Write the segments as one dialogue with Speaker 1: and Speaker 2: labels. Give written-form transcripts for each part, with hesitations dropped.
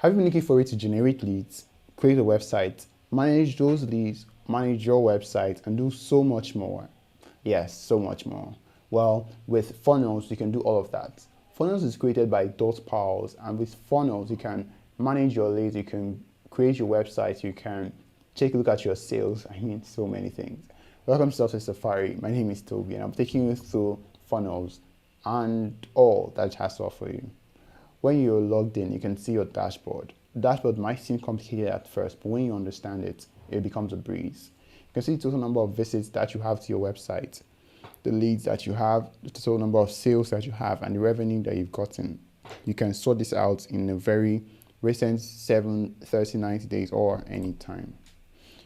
Speaker 1: Have you been looking for a way to generate leads, create a website, manage those leads, manage your website, and do so much more? Yes, so much more. Well, with funnels, you can do all of that. Funnels is created by .powers, and with funnels, you can manage your leads, you can create your website, you can take a look at your sales. I mean, so many things. Welcome to Software Safari. My name is Toby, and I'm taking you through funnels and all that it has to offer you. When you're logged in, you can see your dashboard. The dashboard might seem complicated at first, but when you understand it, it becomes a breeze. You can see the total number of visits that you have to your website, the leads that you have, the total number of sales that you have, and the revenue that you've gotten. You can sort this out in a very recent 7, 30, 90 days or any time.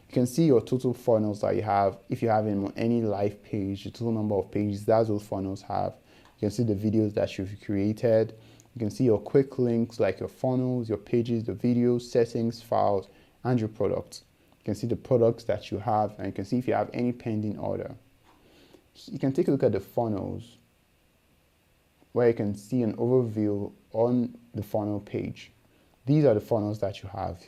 Speaker 1: You can see your total funnels that you have. If you have any live page, the total number of pages that those funnels have. You can see the videos that you've created. You can see your quick links like your funnels, your pages, the videos, settings, files, and your products. You can see the products that you have, and you can see if you have any pending order. You can take a look at the funnels, where you can see an overview on the funnel page. These are the funnels that you have.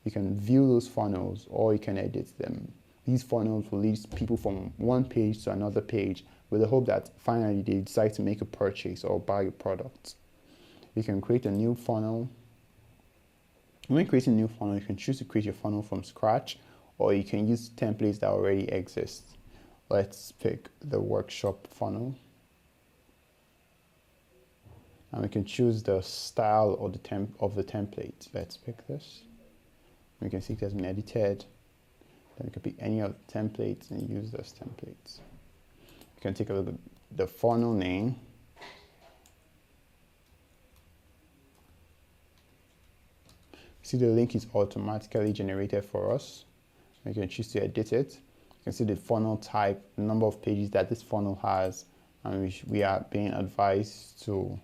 Speaker 1: You can view those funnels or you can edit them. These funnels will lead people from one page to another page with the hope that finally they decide to make a purchase or buy a product. You can create a new funnel. When creating a new funnel, you can choose to create your funnel from scratch, or you can use templates that already exist. Let's pick the workshop funnel. And we can choose the style or the template. Let's pick this. We can see it has been edited. Then we can pick any of the templates and use those templates. You can take a look at the funnel name. See, the link is automatically generated for us. You can choose to edit it. You can see the funnel type, the number of pages that this funnel has, and we are being advised to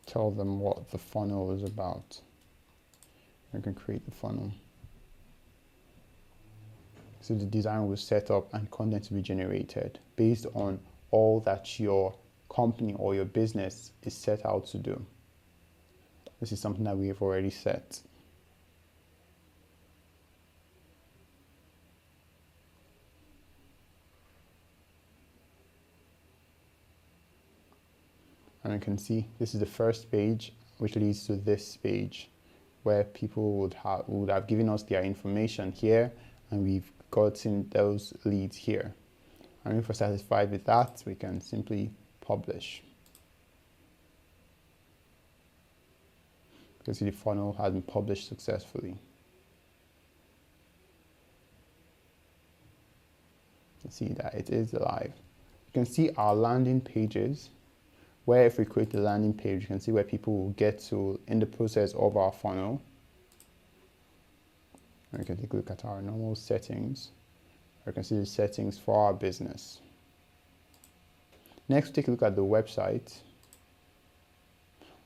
Speaker 1: tell them what the funnel is about. You can create the funnel. So the design will set up and content to be generated based on all that your company or your business is set out to do. This is something that we have already set. And you can see this is the first page, which leads to this page, where people would have given us their information here, and we've gotten those leads here. And if we're satisfied with that, we can simply publish. You can see the funnel has been published successfully. You can see that it is live. You can see our landing pages, where if we create the landing page, you can see where people will get to in the process of our funnel. And we can take a look at our normal settings. We can see the settings for our business. Next, take a look at the website.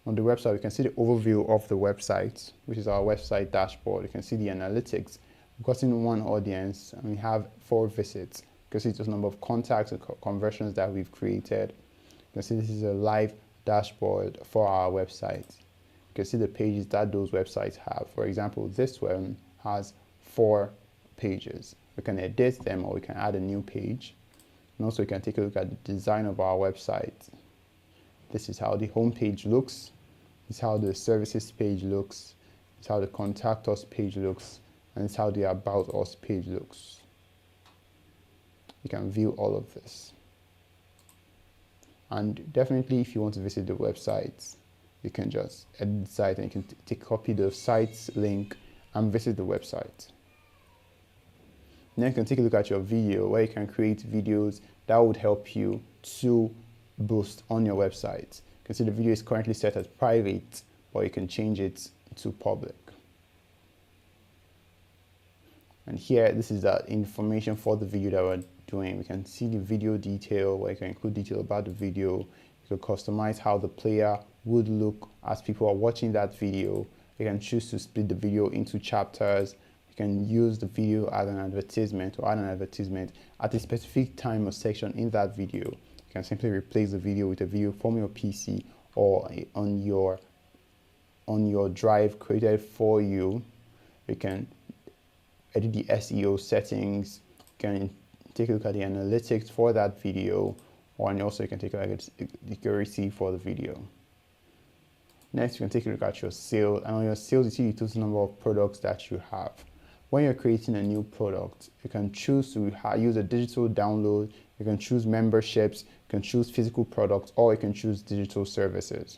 Speaker 1: On the website, we can see the overview of the website, which is our website dashboard. You can see the analytics. We've gotten one audience and we have 4 visits. You can see the number of contacts and conversions that we've created. You can see this is a live dashboard for our website. You can see the pages that those websites have. For example, this one has 4 pages. We can edit them or we can add a new page. And also you can take a look at the design of our website. This is how the home page looks. This is how the services page looks. This is how the contact us page looks. And this is how the about us page looks. You can view all of this. And definitely, if you want to visit the website, you can just edit the site and you can copy the site's link and visit the website. Then you can take a look at your video, where you can create videos that would help you to boost on your website. You can see the video is currently set as private, but you can change it to public. And here, this is the information for the video that we're doing. We can see the video detail, where you can include detail about the video. You can customize how the player would look as people are watching that video. You can choose to split the video into chapters. You can use the video as an advertisement or add an advertisement at a specific time or section in that video. You can simply replace the video with a video from your PC or on your on your drive created for you. You can edit the SEO settings, you can take a look at the analytics for that video, and also you can take a look at the accuracy for the video. Next, you can take a look at your sales, and on your sales, you see the total number of products that you have. When you're creating a new product, you can choose to use a digital download, you can choose memberships, you can choose physical products, or you can choose digital services,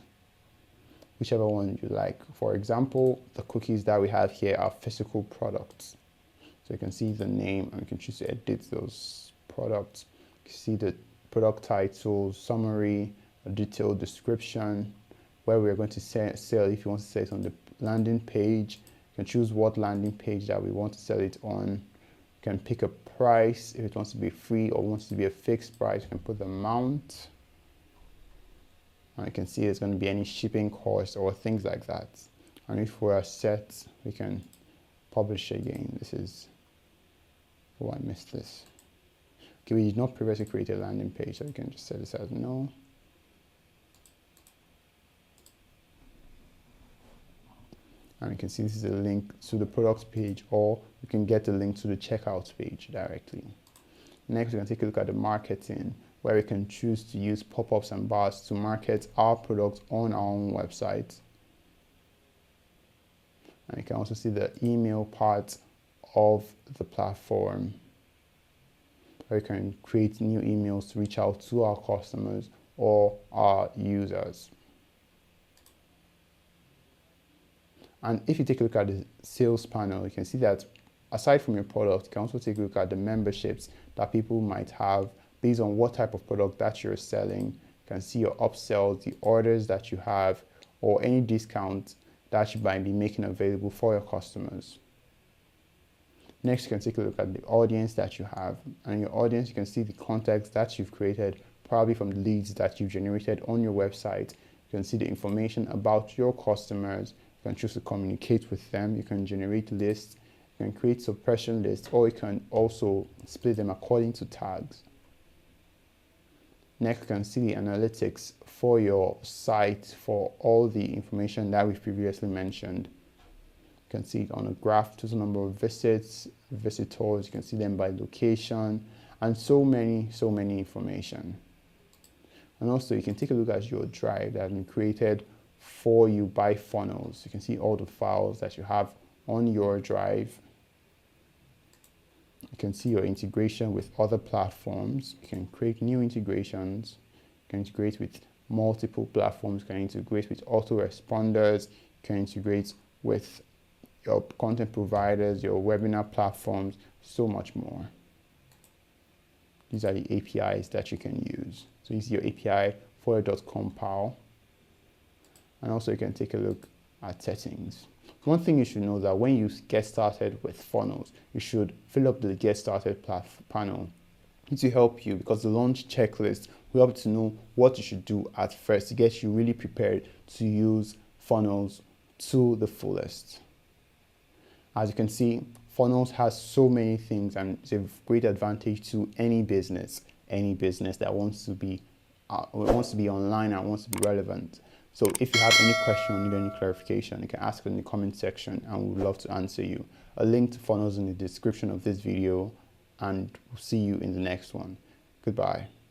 Speaker 1: whichever one you like. For example, the cookies that we have here are physical products. So you can see the name, and you can choose to edit those products. You can see the product title, summary, a detailed description, where we're going to sell. If you want to sell it on the landing page, you can choose what landing page that we want to sell it on. You can pick a price if it wants to be free or wants to be a fixed price. You can put the amount, and you can see there's going to be any shipping costs or things like that. And if we're set, we can publish again. This is, oh, I missed this. Okay, we did not previously create a landing page, so you can just set this as no. And you can see this is a link to the products page, or you can get the link to the checkout page directly. Next, we can take a look at the marketing, where we can choose to use pop-ups and bars to market our products on our own website. And you can also see the email part of the platform, where you can create new emails to reach out to our customers or our users. And if you take a look at the sales panel, you can see that aside from your product, you can also take a look at the memberships that people might have based on what type of product that you're selling. You can see your upsells, the orders that you have, or any discounts that you might be making available for your customers. Next, you can take a look at the audience that you have. And in your audience, you can see the context that you've created, probably from the leads that you've generated on your website. You can see the information about your customers. You can choose to communicate with them. You can generate lists. You can create suppression lists, or you can also split them according to tags. Next, you can see the analytics for your site for all the information that we've previously mentioned. You can see it on a graph, total number of visits, visitors. You can see them by location, and so many information. And also, you can take a look at your drive that has been created for you by funnels. You can see all the files that you have on your drive. You can see your integration with other platforms. You can create new integrations. You can integrate with multiple platforms. You can integrate with autoresponders. You can integrate with your content providers, your webinar platforms, so much more. These are the APIs that you can use. So you see your API for your .compile. And also you can take a look at settings. One thing you should know is that when you get started with funnels, you should fill up the get started panel. It will help you because the launch checklist will help you to know what you should do at first to get you really prepared to use funnels to the fullest. As you can see, funnels has so many things, and it's a great advantage to any business that wants to be online and wants to be relevant. So if you have any question or need any clarification, you can ask in the comment section and we would love to answer you. A link to funnels in the description of this video, and we'll see you in the next one. Goodbye.